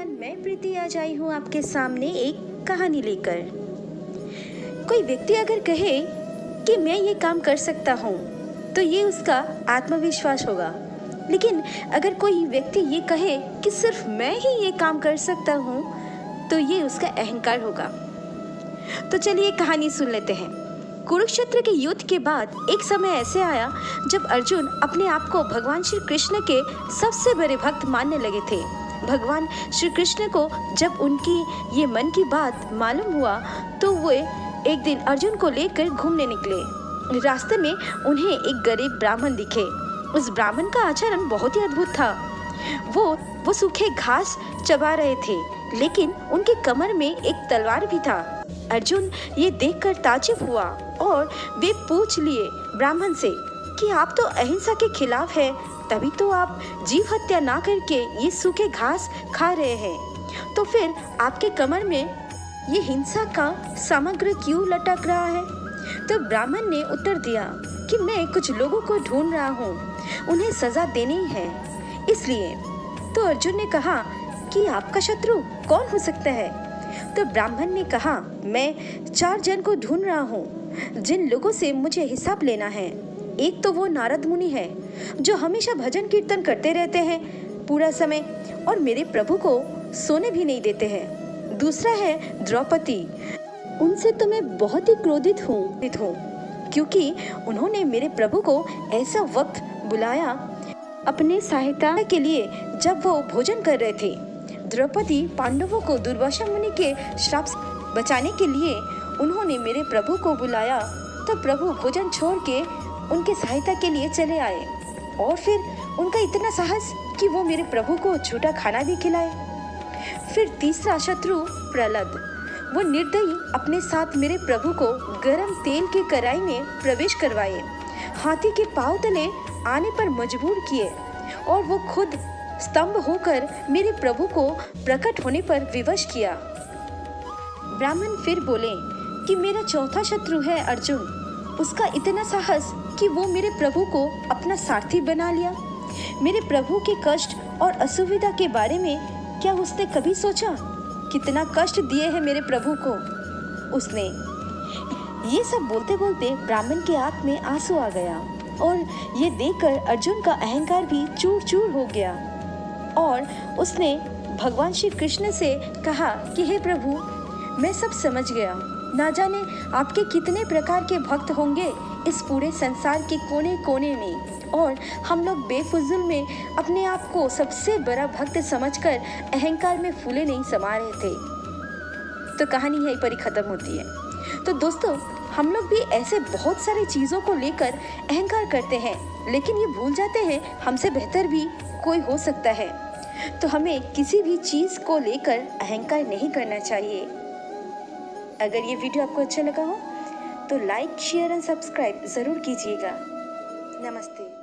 Everyone, मैं प्रीति आज आई हूँ आपके सामने एक कहानी लेकर। कोई व्यक्ति अगर कहे कि मैं ये काम कर सकता हूँ तो ये उसका आत्मविश्वास होगा, लेकिन अगर कोई व्यक्ति ये कहे कि सिर्फ मैं ही ये काम कर सकता हूँ तो ये उसका अहंकार होगा। तो चलिए कहानी सुन लेते हैं। कुरुक्षेत्र के युद्ध के बाद एक समय ऐसे आया जब अर्जुन अपने आप को भगवान श्री कृष्ण के सबसे बड़े भक्त मानने लगे थे। भगवान श्री कृष्ण को जब उनकी ये मन की बात मालूम हुआ तो वे एक दिन अर्जुन को लेकर घूमने निकले। रास्ते में उन्हें एक गरीब ब्राह्मण दिखे। उस ब्राह्मण का आचरण बहुत ही अद्भुत था। वो सूखे घास चबा रहे थे, लेकिन उनके कमर में एक तलवार भी था। अर्जुन ये देखकर ताज्जुब हुआ और वे पूछ लिए ब्राह्मण से कि आप तो अहिंसा के खिलाफ है, तभी तो आप जीव हत्या ना करके ये सूखे घास खा रहे हैं, तो फिर आपके कमर में ये हिंसा का सामग्री क्यों लटक रहा है? तो ब्राह्मण ने उत्तर दिया कि मैं कुछ लोगों को ढूंढ रहा हूँ, उन्हें सजा देनी है, इसलिए। तो अर्जुन ने कहा कि आपका शत्रु कौन हो सकता है? तो ब्राह्मण ने कहा, मैं 4 जन को ढूंढ रहा हूँ जिन लोगों से मुझे हिसाब लेना है। एक तो वो नारद मुनि है जो हमेशा भजन कीर्तन करते रहते हैं पूरा समय और मेरे प्रभु को सोने भी नहीं देते हैं। दूसरा है द्रौपदी, उनसे तो मैं बहुत ही क्रोधित हूँ क्योंकि उन्होंने मेरे प्रभु को ऐसा वक्त बुलाया अपने सहायता के लिए जब वो भोजन कर रहे थे। द्रौपदी पांडवों को दुर्वासा मुनि के श्राप से बचाने के लिए उन्होंने मेरे प्रभु को बुलाया, तो प्रभु भोजन छोड़ के उनके सहायता के लिए चले आए और फिर उनका इतना साहस कि वो मेरे प्रभु को झूठा खाना भी खिलाए। फिर तीसरा शत्रु प्रहलाद, वो निर्दयी अपने साथ मेरे प्रभु को गरम तेल के कढ़ाई में प्रवेश करवाए, हाथी के पांव तले आने पर मजबूर किए और वो खुद स्तंभ होकर मेरे प्रभु को प्रकट होने पर विवश किया। ब्राह्मण फिर बोले कि मेरा चौथा शत्रु है अर्जुन, उसका इतना साहस कि वो मेरे प्रभु को अपना सारथी बना लिया। मेरे प्रभु के कष्ट और असुविधा के बारे में क्या उसने कभी सोचा? कितना कष्ट दिए हैं मेरे प्रभु को उसने। ये सब बोलते बोलते ब्राह्मण के आंख में आंसू आ गया और ये देखकर अर्जुन का अहंकार भी चूर चूर हो गया और उसने भगवान श्री कृष्ण से कहा कि हे प्रभु, मैं सब समझ गया। ना जाने आपके कितने प्रकार के भक्त होंगे इस पूरे संसार के कोने कोने में, और हम लोग बेफुजुल में अपने आप को सबसे बड़ा भक्त समझकर अहंकार में फूले नहीं समा रहे थे। तो कहानी यहीं पर ही खत्म होती है। तो दोस्तों, हम लोग भी ऐसे बहुत सारी चीज़ों को लेकर अहंकार करते हैं, लेकिन ये भूल जाते हैं हमसे बेहतर भी कोई हो सकता है। तो हमें किसी भी चीज़ को लेकर अहंकार नहीं करना चाहिए। अगर ये वीडियो आपको अच्छा लगा हो तो लाइक, शेयर एंड सब्सक्राइब ज़रूर कीजिएगा। नमस्ते।